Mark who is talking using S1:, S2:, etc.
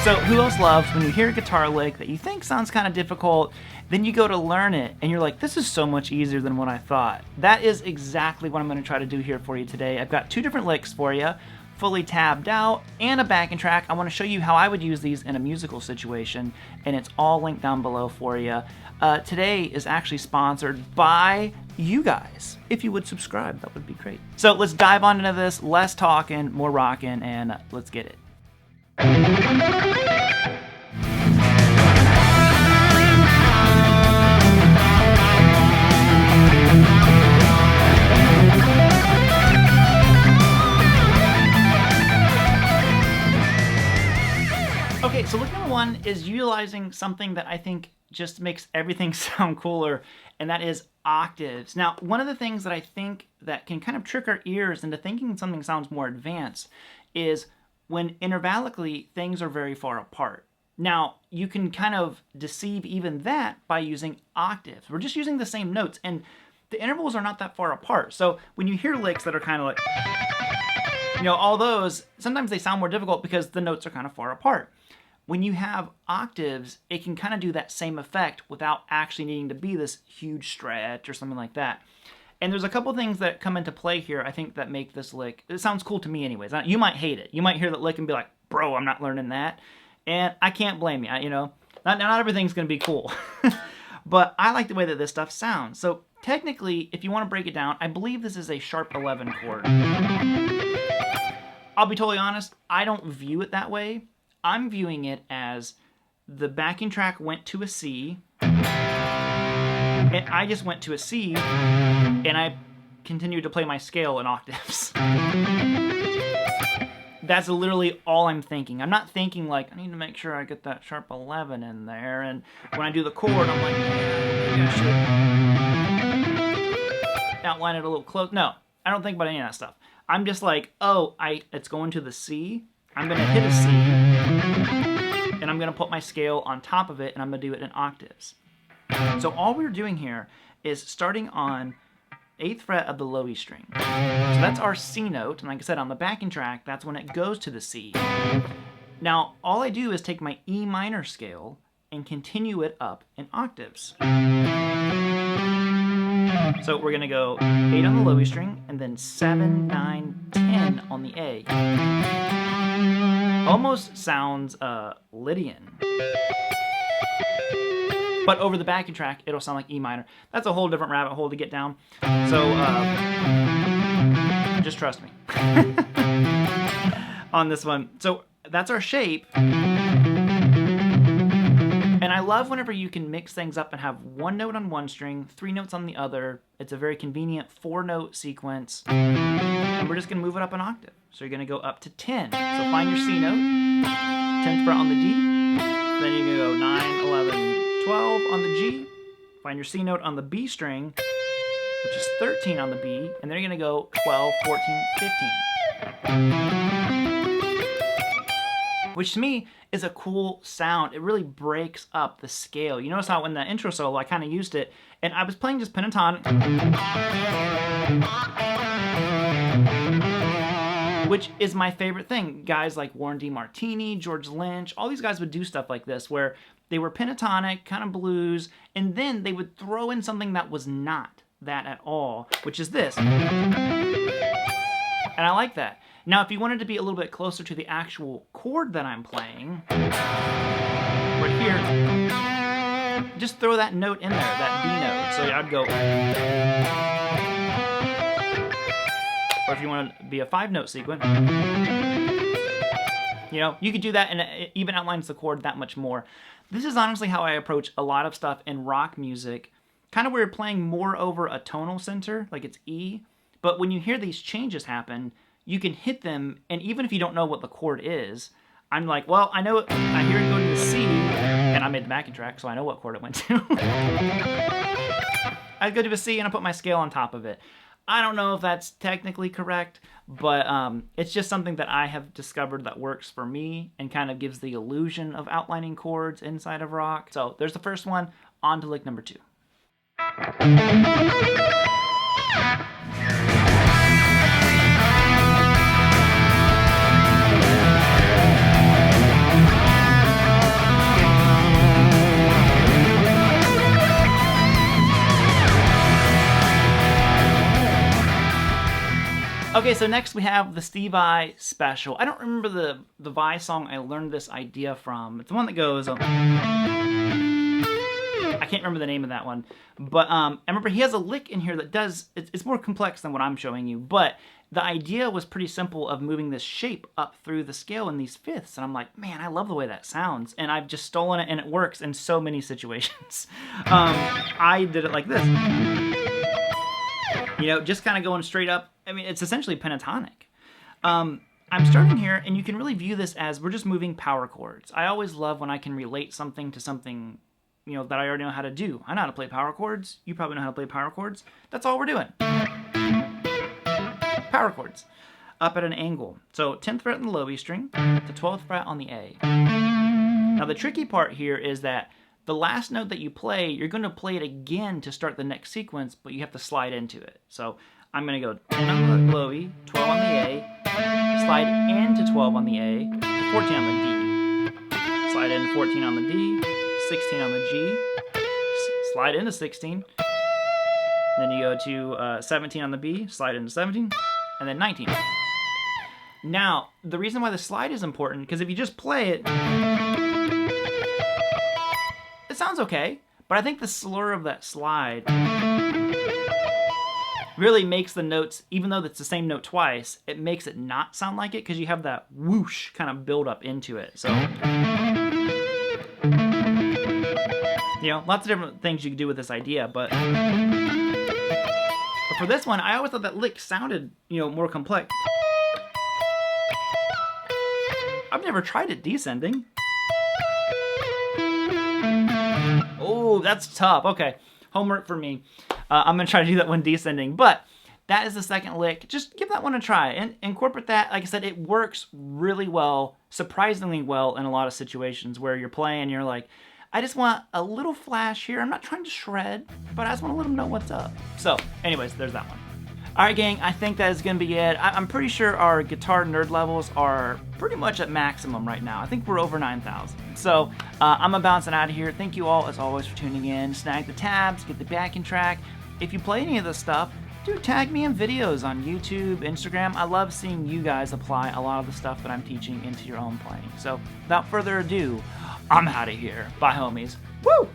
S1: So who else loves when you hear a guitar lick that you think sounds kind of difficult, then you go to learn it and you're like, this is so much easier than what I thought. That is exactly what I'm going to try to do here for you today. I've got two different licks for you, fully tabbed out, and a backing track. I want to show you how I would use these in a musical situation, and it's all linked down below for you. Today is actually sponsored by you guys. If you would subscribe, that would be great. So let's dive on into this, less talking, more rocking, and let's get it. Okay, so lick number one is utilizing something that I think just makes everything sound cooler, and that is octaves. Now, one of the things that I think that can kind of trick our ears into thinking something sounds more advanced is when intervallically things are very far apart. Now, you can kind of deceive even that by using octaves. We're just using the same notes, and the intervals are not that far apart. So when you hear licks that are kind of like, all those, sometimes they sound more difficult because the notes are kind of far apart. When you have octaves, it can kind of do that same effect without actually needing to be this huge stretch or something like that. And there's a couple things that come into play here, I think, that make this lick, it sounds cool to me anyways. You might hate it. You might hear that lick and be like, bro, I'm not learning that. And I can't blame you, Not everything's going to be cool. But I like the way that this stuff sounds. So technically, if you want to break it down, I believe this is a sharp 11 chord. I'll be totally honest, I don't view it that way. I'm viewing it as the backing track went to a C, and I just went to a C, and I continued to play my scale in octaves. That's literally all I'm thinking. I'm not thinking like, I need to make sure I get that sharp 11 in there, and when I do the chord, I'm like, maybe I should outline it a little close. No, I don't think about any of that stuff. I'm just like, it's going to the C, I'm going to hit a C, and I'm going to put my scale on top of it, and I'm going to do it in octaves. So all we're doing here is starting on 8th fret of the low E string. So that's our C note, and like I said, on the backing track, that's when it goes to the C. Now, all I do is take my E minor scale and continue it up in octaves. So we're going to go 8 on the low E string, and then 7, 9, 10 on the A. Almost sounds Lydian. But over the backing track, it'll sound like E minor. That's a whole different rabbit hole to get down. So just trust me on this one. So that's our shape. And I love whenever you can mix things up and have one note on one string, 3 notes on the other. It's a very convenient 4-note sequence. And we're just going to move it up an octave. So you're going to go up to 10. So find your C note, 10th fret on the D. Then you're going to go 9, 11, 12 on the G. Find your C note on the B string, which is 13 on the B. And then you're going to go 12, 14, 15. Which to me is a cool sound. It really breaks up the scale. You notice how in the intro solo I kind of used it, and I was playing just pentatonic, which is my favorite thing. Guys like Warren D. Martini, George Lynch, all these guys would do stuff like this where they were pentatonic, kind of blues, and then they would throw in something that was not that at all, which is this. And I like that. Now, if you wanted to be a little bit closer to the actual chord that I'm playing, right here, just throw that note in there, that B note. So I'd go, or if you want to be a 5-note sequence, you could do that, and it even outlines the chord that much more. This is honestly how I approach a lot of stuff in rock music, kind of where you're playing more over a tonal center, like it's E, but when you hear these changes happen, you can hit them, and even if you don't know what the chord is, I'm like, well, I know, I hear it go to the C, and I made the backing track, so I know what chord it went to. I go to a C, and I put my scale on top of it. I don't know if that's technically correct, but it's just something that I have discovered that works for me and kind of gives the illusion of outlining chords inside of rock. So there's the first one. On to lick number 2. Okay, so next we have the Steve Vai special. I don't remember the Vai song I learned this idea from. It's the one that goes, I can't remember the name of that one, but I remember he has a lick in here that does, it's more complex than what I'm showing you, but the idea was pretty simple of moving this shape up through the scale in these fifths, and I'm like, man, I love the way that sounds, and I've just stolen it, and it works in so many situations. I did it like this. You know, just kind of going straight up. I mean, it's essentially pentatonic. I'm starting here, and you can really view this as we're just moving power chords. I always love when I can relate something to something, you know, that I already know how to do. I know how to play power chords. You probably know how to play power chords. That's all we're doing. Power chords. Up at an angle. So 10th fret on the low E string, the 12th fret on the A. Now the tricky part here is that the last note that you play, you're going to play it again to start the next sequence, but you have to slide into it. So I'm going to go 10 on the low E, 12 on the A, slide into 12 on the A, 14 on the D, slide into 14 on the D, 16 on the G, slide into 16, then you go to 17 on the B, slide into 17, and then 19. Now, the reason why the slide is important, because if you just play it, it sounds okay, but I think the slur of that slide really makes the notes, even though it's the same note twice, it makes it not sound like it because you have that whoosh kind of build up into it. So, you know, lots of different things you can do with this idea, but for this one, I always thought that lick sounded, you know, more complex. I've never tried it descending. Oh, that's tough. Okay, homework for me. I'm going to try to do that one descending, but that is the second lick. Just give that one a try and incorporate that. Like I said, it works really well, surprisingly well in a lot of situations where you're playing, you're like, I just want a little flash here. I'm not trying to shred, but I just want to let them know what's up. So anyways, there's that one. All right, gang, I think that is going to be it. I'm pretty sure our guitar nerd levels are pretty much at maximum right now. I think we're over 9,000. So I'm bouncing out of here. Thank you all, as always, for tuning in. Snag the tabs, get the backing track. If you play any of this stuff, do tag me in videos on YouTube, Instagram. I love seeing you guys apply a lot of the stuff that I'm teaching into your own playing. So without further ado, I'm out of here. Bye, homies. Woo!